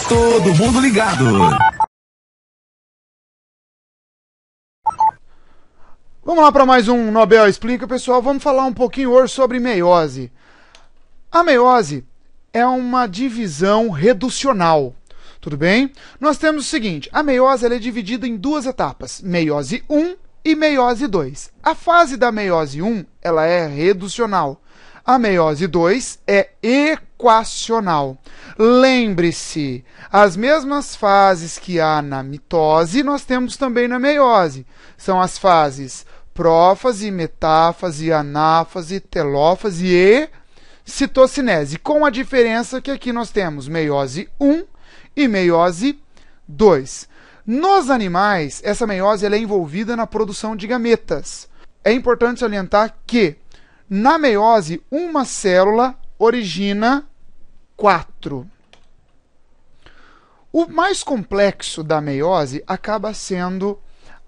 Todo mundo ligado. Vamos lá para mais um Nobel Explica, pessoal. Vamos falar um pouquinho hoje sobre meiose. A meiose é uma divisão reducional, tudo bem? Nós temos o seguinte, a meiose ela é dividida em duas etapas, meiose 1 e meiose 2. A fase da meiose 1 ela é reducional, a meiose 2 é equacional. Lembre-se, as mesmas fases que há na mitose, nós temos também na meiose. São as fases prófase, metáfase, anáfase, telófase e citocinese, com a diferença que aqui nós temos meiose 1 e meiose 2. Nos animais, essa meiose ela é envolvida na produção de gametas. É importante salientar que, na meiose, uma célula origina 4. O mais complexo da meiose acaba sendo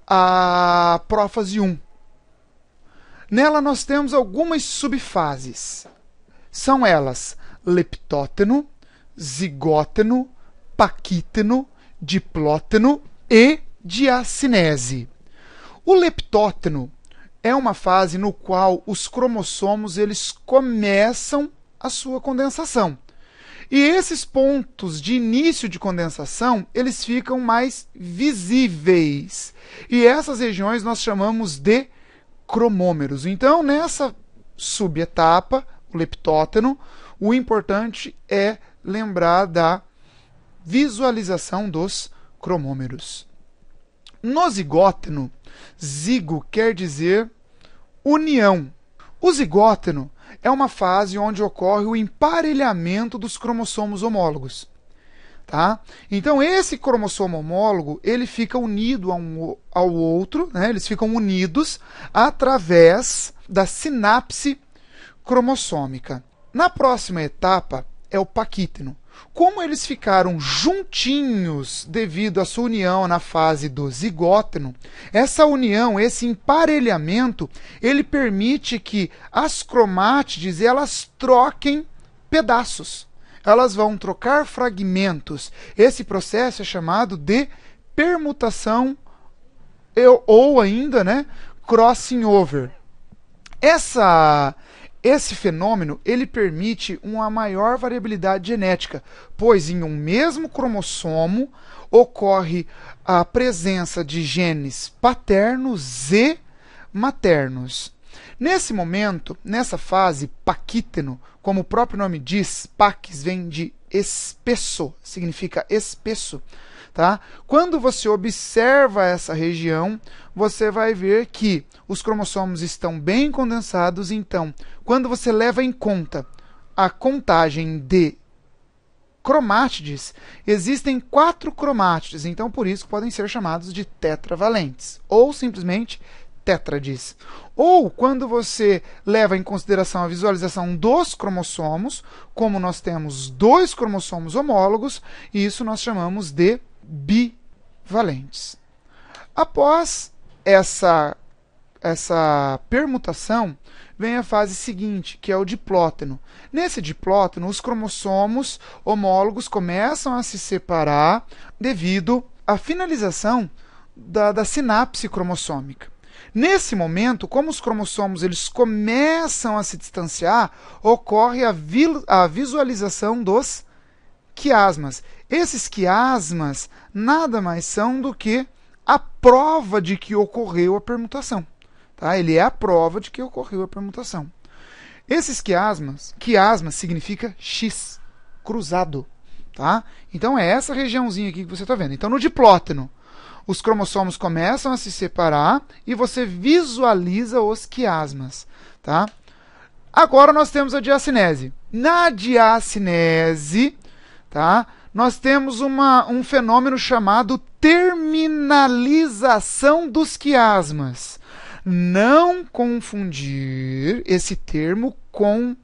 a prófase 1. Nela nós temos algumas subfases. São elas leptóteno, zigóteno, paquíteno, diplóteno e diacinese. O leptóteno é uma fase no qual os cromossomos eles começam a sua condensação. E esses pontos de início de condensação, eles ficam mais visíveis. E essas regiões nós chamamos de cromômeros. Então, nessa subetapa, o leptóteno, o importante é lembrar da visualização dos cromômeros. No zigóteno, zigo quer dizer união. O zigóteno é uma fase onde ocorre o emparelhamento dos cromossomos homólogos. Tá? Então, esse cromossomo homólogo ele fica unido ao outro, né? Eles ficam unidos através da sinapse cromossômica. Na próxima etapa é o paquíteno. Como eles ficaram juntinhos devido à sua união na fase do zigóteno, essa união, esse emparelhamento, ele permite que as cromátides elas troquem pedaços. Elas vão trocar fragmentos. Esse processo é chamado de permutação ou ainda, né, crossing over. Esse fenômeno ele permite uma maior variabilidade genética, pois em um mesmo cromossomo ocorre a presença de genes paternos e maternos. Nesse momento, nessa fase paquíteno, como o próprio nome diz, pax vem de espesso, significa espesso. Tá? Quando você observa essa região, você vai ver que os cromossomos estão bem condensados. Então, quando você leva em conta a contagem de cromátides, existem 4 cromátides. Então, por isso, podem ser chamados de tetravalentes ou simplesmente tétrades. Ou quando você leva em consideração a visualização dos cromossomos, como nós temos 2 cromossomos homólogos, isso nós chamamos de bivalentes. Após essa permutação, vem a fase seguinte, que é o diplóteno. Nesse diplóteno, os cromossomos homólogos começam a se separar devido à finalização da sinapse cromossômica. Nesse momento, como os cromossomos eles começam a se distanciar, ocorre a visualização dos quiasmas. Esses quiasmas nada mais são do que a prova de que ocorreu a permutação. Tá? Ele é a prova de que ocorreu a permutação. Esses quiasmas significa X, cruzado. Tá? Então é essa regiãozinha aqui que você está vendo. Então no diplóteno, os cromossomos começam a se separar e você visualiza os quiasmas. Tá? Agora nós temos a diacinese. Na diacinese, tá? Nós temos um fenômeno chamado terminalização dos quiasmas. Não confundir esse termo com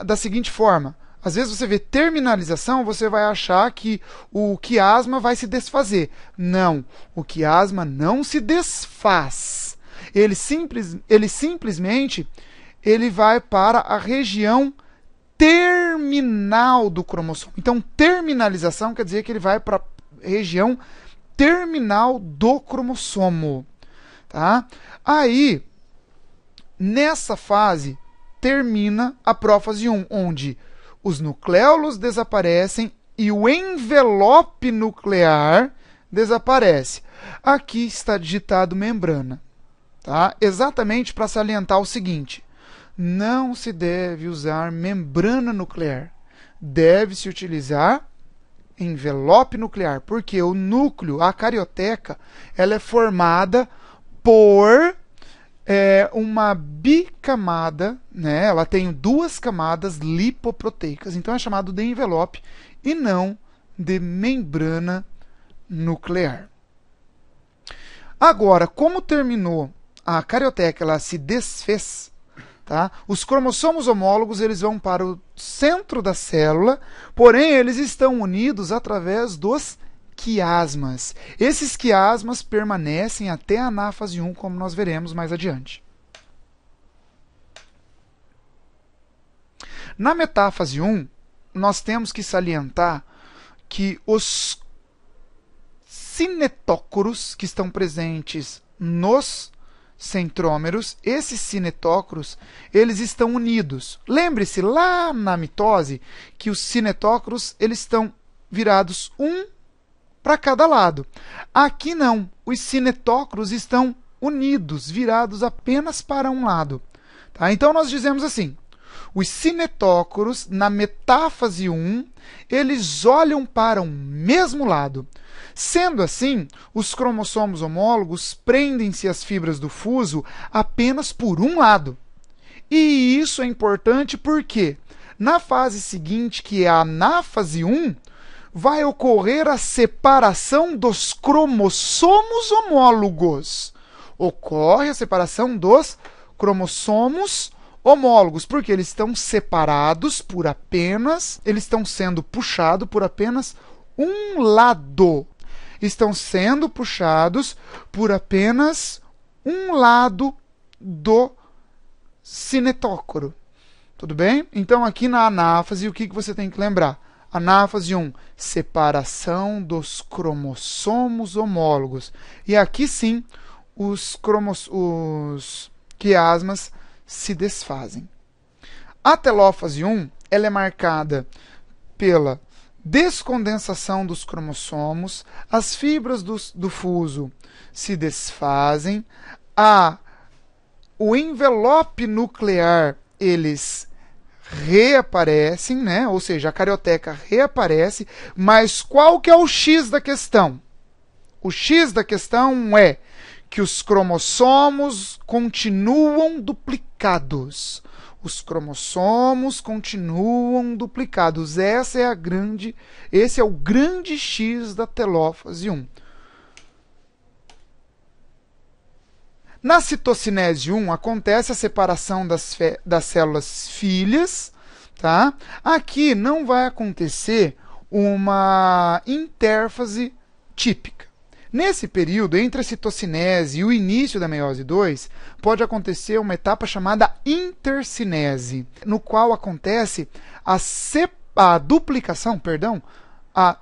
da seguinte forma. Às vezes você vê terminalização, você vai achar que o quiasma vai se desfazer. Não, o quiasma não se desfaz. Ele simplesmente vai para a região terminal do cromossomo. Então, terminalização quer dizer que ele vai para a região terminal do cromossomo. Tá? Aí, nessa fase, termina a prófase 1, onde os nucleolos desaparecem e o envelope nuclear desaparece. Aqui está digitado membrana. Tá? Exatamente para salientar o seguinte: não se deve usar membrana nuclear. Deve-se utilizar envelope nuclear, porque o núcleo, a carioteca, ela é formada por uma bicamada, né? Ela tem 2 camadas lipoproteicas, então é chamado de envelope e não de membrana nuclear. Agora, como terminou a carioteca, ela se desfez, tá? Os cromossomos homólogos eles vão para o centro da célula, porém eles estão unidos através dos quiasmas. Esses quiasmas permanecem até a anáfase 1, como nós veremos mais adiante. Na metáfase 1, nós temos que salientar que os cinetócoros que estão presentes nos centrômeros, esses cinetócoros, eles estão unidos. Lembre-se lá na mitose que os cinetócoros eles estão virados um para cada lado. Aqui não, os cinetócoros estão unidos, virados apenas para um lado. Tá? Então nós dizemos assim: os cinetócoros na metáfase 1, eles olham para o mesmo lado. Sendo assim, os cromossomos homólogos prendem-se às fibras do fuso apenas por um lado. E isso é importante porque na fase seguinte, que é a anáfase 1, vai ocorrer a separação dos cromossomos homólogos. Ocorre a separação dos cromossomos homólogos, porque eles estão separados por apenas, eles estão sendo puxados por apenas um lado. Estão sendo puxados por apenas um lado do cinetócoro. Tudo bem? Então, aqui na anáfase, o que você tem que lembrar? Anáfase 1, separação dos cromossomos homólogos. E aqui sim, os quiasmas se desfazem. A telófase 1 ela é marcada pela descondensação dos cromossomos, as fibras do fuso se desfazem, o envelope nuclear eles reaparecem, né? Ou seja, a carioteca reaparece, mas qual que é o X da questão? O X da questão é que os cromossomos continuam duplicados. Os cromossomos continuam duplicados. Esse é o grande X da telófase 1. Na citocinese 1 acontece a separação das células filhas. Tá? Aqui não vai acontecer uma intérfase típica. Nesse período, entre a citocinese e o início da meiose 2, pode acontecer uma etapa chamada intercinese, no qual acontece a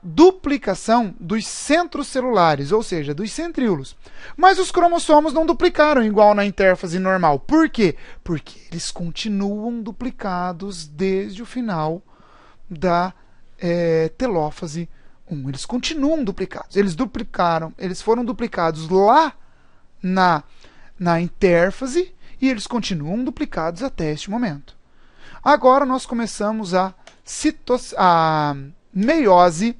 duplicação dos centros celulares, ou seja, dos centríolos. Mas os cromossomos não duplicaram igual na intérfase normal. Por quê? Porque eles continuam duplicados desde o final da telófase 1. Eles continuam duplicados. Eles foram duplicados lá na intérfase e eles continuam duplicados até este momento. Agora nós começamos a meiose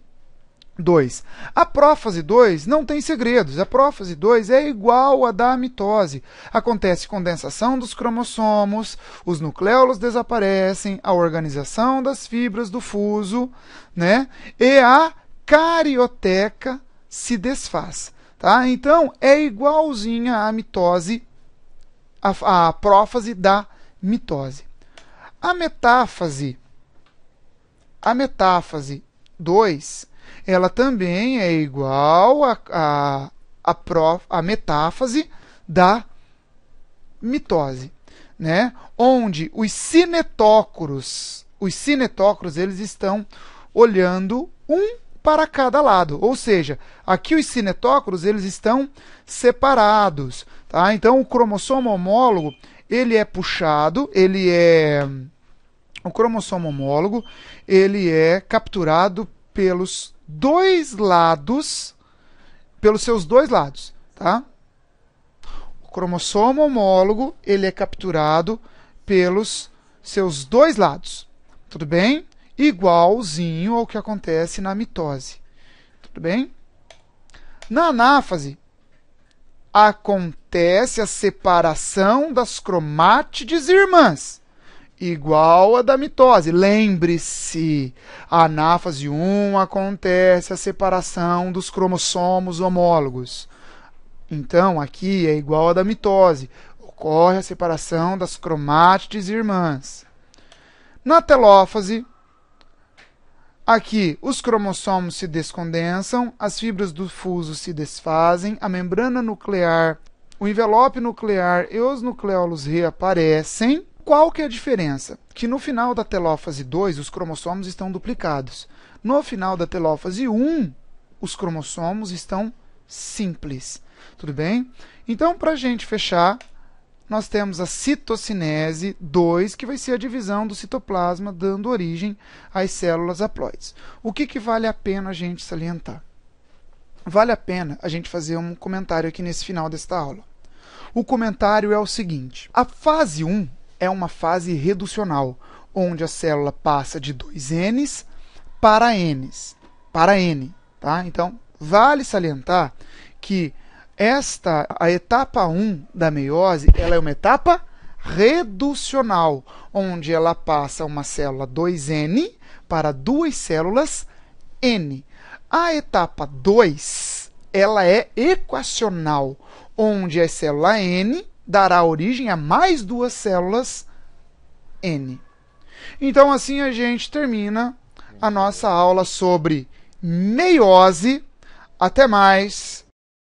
2. A prófase 2 não tem segredos. A prófase 2 é igual à da mitose. Acontece condensação dos cromossomos, os nucleolos desaparecem, a organização das fibras do fuso, né? E a carioteca se desfaz. Tá? Então, é igualzinha à mitose, a prófase da mitose. A metáfase 2, ela também é igual à metáfase da mitose, né? Onde os cinetócoros os cinetócoros eles estão olhando um para cada lado, ou seja, aqui os cinetócoros eles estão separados, tá? Então o cromossomo homólogo ele é puxado, o cromossomo homólogo ele é capturado pelos dois lados, pelos seus dois lados, tá? O cromossomo homólogo ele é capturado pelos seus dois lados, tudo bem? Igualzinho ao que acontece na mitose, tudo bem? Na anáfase acontece a separação das cromátides irmãs, igual a da mitose. Lembre-se, a anáfase 1 acontece a separação dos cromossomos homólogos. Então, aqui é igual a da mitose. Ocorre a separação das cromátides irmãs. Na telófase, aqui os cromossomos se descondensam, as fibras do fuso se desfazem, a membrana nuclear, o envelope nuclear e os nucleolos reaparecem. Qual que é a diferença? Que no final da telófase 2 os cromossomos estão duplicados. No final da telófase 1, os cromossomos estão simples. Tudo bem? Então, para a gente fechar, nós temos a citocinese 2, que vai ser a divisão do citoplasma, dando origem às células haploides. O que vale a pena a gente salientar? Vale a pena a gente fazer um comentário aqui nesse final desta aula. O comentário é o seguinte: a fase 1 é uma fase reducional, onde a célula passa de 2N para N. Tá? Então, vale salientar que a etapa 1 da meiose, ela é uma etapa reducional, onde ela passa uma célula 2N para duas células N. A etapa 2, ela é equacional, onde a célula N dará origem a mais duas células N. Então, assim a gente termina a nossa aula sobre meiose. Até mais!